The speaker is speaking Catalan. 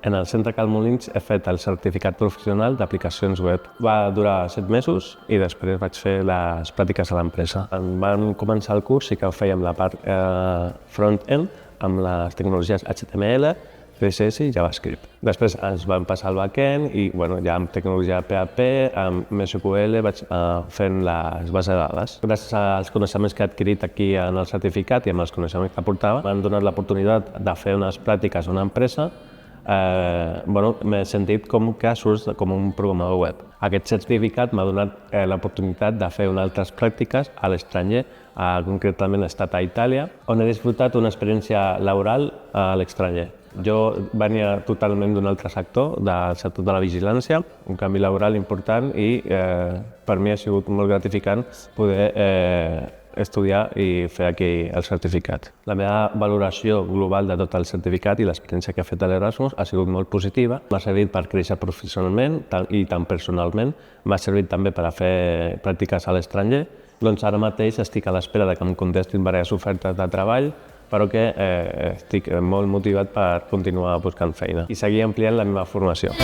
En el Centre Cal Molins he fet el certificat professional d'aplicacions web. Va durar 7 mesos i després vaig fer les pràctiques a l'empresa. Vam començar el curs, sí que fèiem la part front-end amb les tecnologies HTML, CSS i JavaScript. Després ens vam passar al back-end i ja amb tecnologia PHP, amb MySQL vaig fent les bases de dades. Gràcies als coneixements que he adquirit aquí en el certificat i amb els coneixements que aportava, m'han donat l'oportunitat de fer unes pràctiques a una empresa. M'he sentit com que surts com un programador web. Aquest certificat m'ha donat l'oportunitat de fer unes altres pràctiques a l'estranger, concretament he estat a Itàlia, on he disfrutat una experiència laboral a l'estranger. Jo venia totalment d'un altre sector, del sector de la vigilància, un canvi laboral important i per mi ha sigut molt gratificant poder estudiar i fer aquí el certificat. La meva valoració global de tot el certificat i l'experiència que he fet a l'Erasmus ha sigut molt positiva. M'ha servit per créixer professionalment i tant personalment. M'ha servit també per a fer pràctiques a l'estranger. Doncs ara mateix estic a l'espera que em contestin diverses ofertes de treball, però que estic molt motivat per continuar buscant feina i seguir ampliant la meva formació.